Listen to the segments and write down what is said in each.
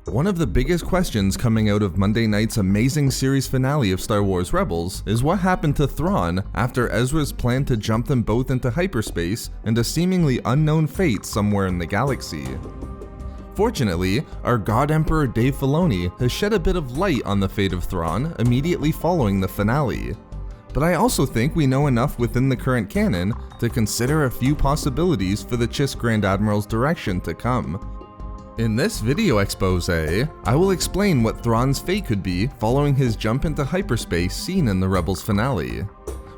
One of the biggest questions coming out of Monday night's amazing series finale of Star Wars Rebels is what happened to Thrawn after Ezra's plan to jump them both into hyperspace and a seemingly unknown fate somewhere in the galaxy. Fortunately, our God Emperor Dave Filoni has shed a bit of light on the fate of Thrawn immediately following the finale. But I also think we know enough within the current canon to consider a few possibilities for the Chiss Grand Admiral's direction to come. In this video expose, I will explain what Thrawn's fate could be following his jump into hyperspace seen in the Rebels finale.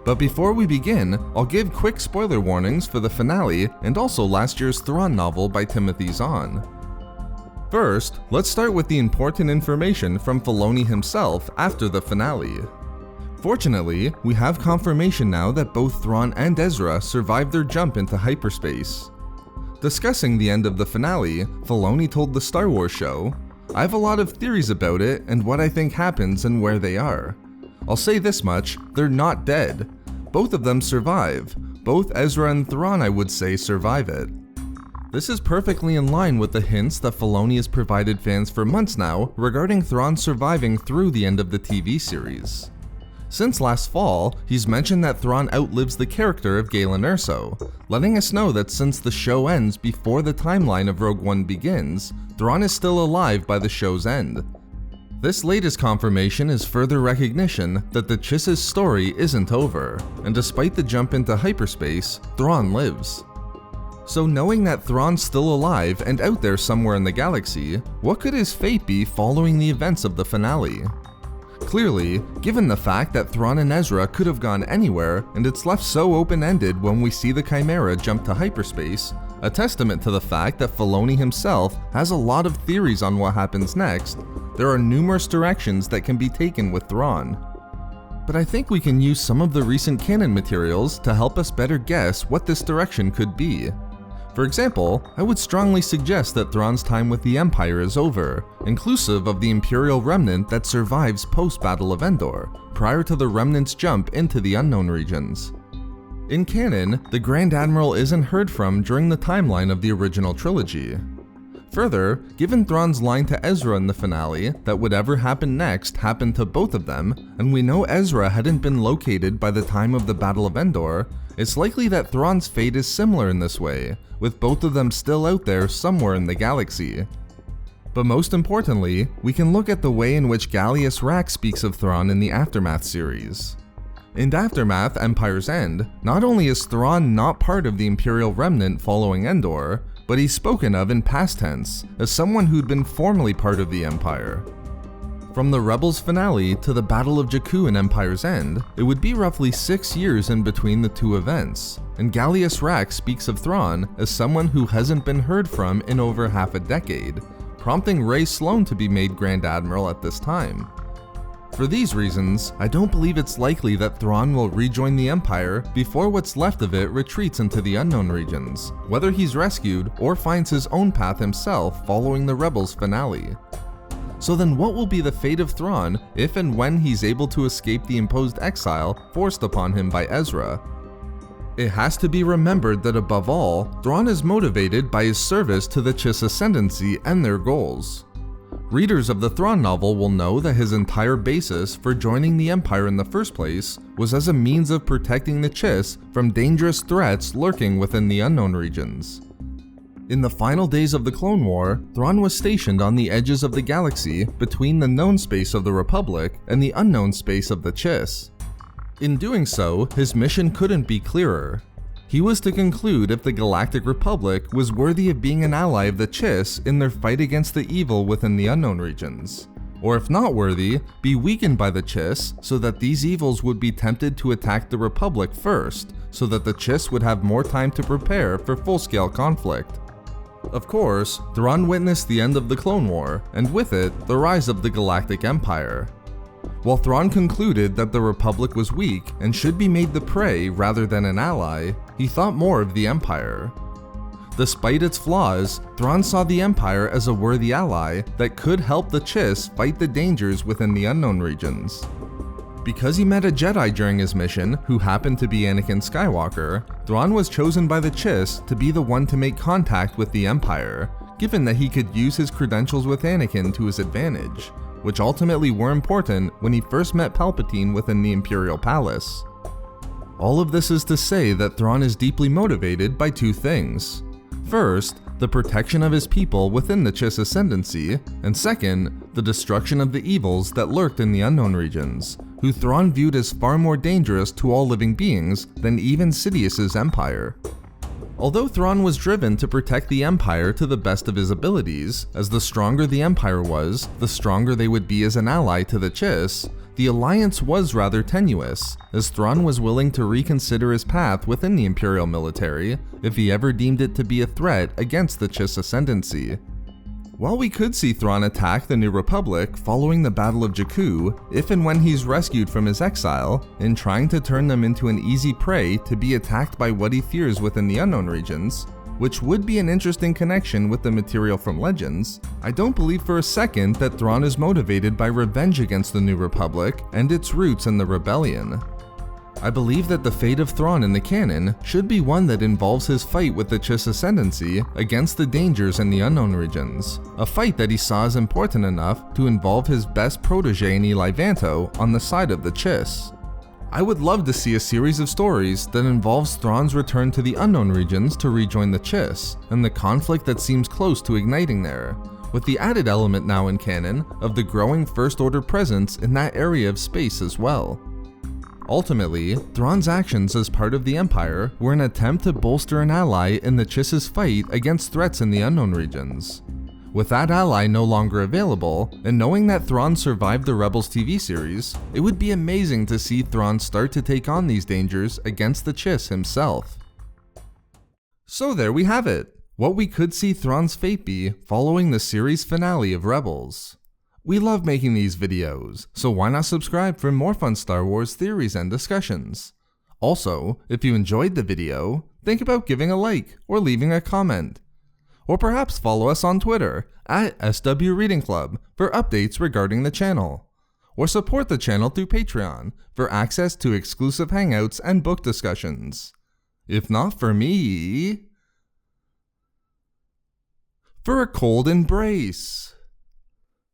But before we begin, I'll give quick spoiler warnings for the finale and also last year's Thrawn novel by Timothy Zahn. First, let's start with the important information from Filoni himself after the finale. Fortunately, we have confirmation now that both Thrawn and Ezra survived their jump into hyperspace. Discussing the end of the finale, Filoni told the Star Wars Show, "I have a lot of theories about it and what I think happens and where they are. I'll say this much, they're not dead. Both of them survive. Both Ezra and Thrawn, I would say, survive it." This is perfectly in line with the hints that Filoni has provided fans for months now regarding Thrawn surviving through the end of the TV series. Since last fall, he's mentioned that Thrawn outlives the character of Galen Erso, letting us know that since the show ends before the timeline of Rogue One begins, Thrawn is still alive by the show's end. This latest confirmation is further recognition that the Chiss' story isn't over, and despite the jump into hyperspace, Thrawn lives. So knowing that Thrawn's still alive and out there somewhere in the galaxy, what could his fate be following the events of the finale? Clearly, given the fact that Thrawn and Ezra could have gone anywhere and it's left so open-ended when we see the Chimera jump to hyperspace, a testament to the fact that Filoni himself has a lot of theories on what happens next, there are numerous directions that can be taken with Thrawn. But I think we can use some of the recent canon materials to help us better guess what this direction could be. For example, I would strongly suggest that Thrawn's time with the Empire is over, inclusive of the Imperial Remnant that survives post-Battle of Endor, prior to the Remnant's jump into the unknown regions. In canon, the Grand Admiral isn't heard from during the timeline of the original trilogy. Further, given Thrawn's line to Ezra in the finale that whatever happened next happened to both of them, and we know Ezra hadn't been located by the time of the Battle of Endor, it's likely that Thrawn's fate is similar in this way, with both of them still out there somewhere in the galaxy. But most importantly, we can look at the way in which Gallius Rax speaks of Thrawn in the Aftermath series. In Aftermath: Empire's End, not only is Thrawn not part of the Imperial Remnant following Endor, but he's spoken of in past tense as someone who'd been formerly part of the Empire. From the Rebels finale to the Battle of Jakku in Empire's End, it would be roughly 6 years in between the two events, and Gallius Rax speaks of Thrawn as someone who hasn't been heard from in over half a decade, prompting Ray Sloane to be made Grand Admiral at this time. For these reasons, I don't believe it's likely that Thrawn will rejoin the Empire before what's left of it retreats into the unknown regions, whether he's rescued or finds his own path himself following the Rebels finale. So then what will be the fate of Thrawn if and when he's able to escape the imposed exile forced upon him by Ezra? It has to be remembered that above all, Thrawn is motivated by his service to the Chiss Ascendancy and their goals. Readers of the Thrawn novel will know that his entire basis for joining the Empire in the first place was as a means of protecting the Chiss from dangerous threats lurking within the unknown regions. In the final days of the Clone War, Thrawn was stationed on the edges of the galaxy between the known space of the Republic and the unknown space of the Chiss. In doing so, his mission couldn't be clearer. He was to conclude if the Galactic Republic was worthy of being an ally of the Chiss in their fight against the evil within the unknown regions, or if not worthy, be weakened by the Chiss so that these evils would be tempted to attack the Republic first, so that the Chiss would have more time to prepare for full-scale conflict. Of course, Thrawn witnessed the end of the Clone War, and with it, the rise of the Galactic Empire. While Thrawn concluded that the Republic was weak and should be made the prey rather than an ally, he thought more of the Empire. Despite its flaws, Thrawn saw the Empire as a worthy ally that could help the Chiss fight the dangers within the unknown regions. Because he met a Jedi during his mission who happened to be Anakin Skywalker, Thrawn was chosen by the Chiss to be the one to make contact with the Empire, given that he could use his credentials with Anakin to his advantage, which ultimately were important when he first met Palpatine within the Imperial Palace. All of this is to say that Thrawn is deeply motivated by two things. First, the protection of his people within the Chiss Ascendancy, and second, the destruction of the evils that lurked in the unknown regions, who Thrawn viewed as far more dangerous to all living beings than even Sidious's empire. Although Thrawn was driven to protect the Empire to the best of his abilities, as the stronger the Empire was, the stronger they would be as an ally to the Chiss, the alliance was rather tenuous, as Thrawn was willing to reconsider his path within the Imperial military if he ever deemed it to be a threat against the Chiss Ascendancy. While we could see Thrawn attack the New Republic following the Battle of Jakku, if and when he's rescued from his exile, in trying to turn them into an easy prey to be attacked by what he fears within the unknown regions, which would be an interesting connection with the material from Legends, I don't believe for a second that Thrawn is motivated by revenge against the New Republic and its roots in the rebellion. I believe that the fate of Thrawn in the canon should be one that involves his fight with the Chiss Ascendancy against the dangers in the unknown regions, a fight that he saw as important enough to involve his best protege in Eli Vanto on the side of the Chiss. I would love to see a series of stories that involves Thrawn's return to the unknown regions to rejoin the Chiss, and the conflict that seems close to igniting there, with the added element now in canon of the growing First Order presence in that area of space as well. Ultimately, Thrawn's actions as part of the Empire were an attempt to bolster an ally in the Chiss's fight against threats in the unknown regions. With that ally no longer available, and knowing that Thrawn survived the Rebels TV series, it would be amazing to see Thrawn start to take on these dangers against the Chiss himself. So there we have it, what we could see Thrawn's fate be following the series finale of Rebels. We love making these videos, so why not subscribe for more fun Star Wars theories and discussions? Also, if you enjoyed the video, think about giving a like or leaving a comment. Or perhaps follow us on Twitter at SW Reading Club for updates regarding the channel. Or support the channel through Patreon for access to exclusive hangouts and book discussions. If not for me, for a cold embrace.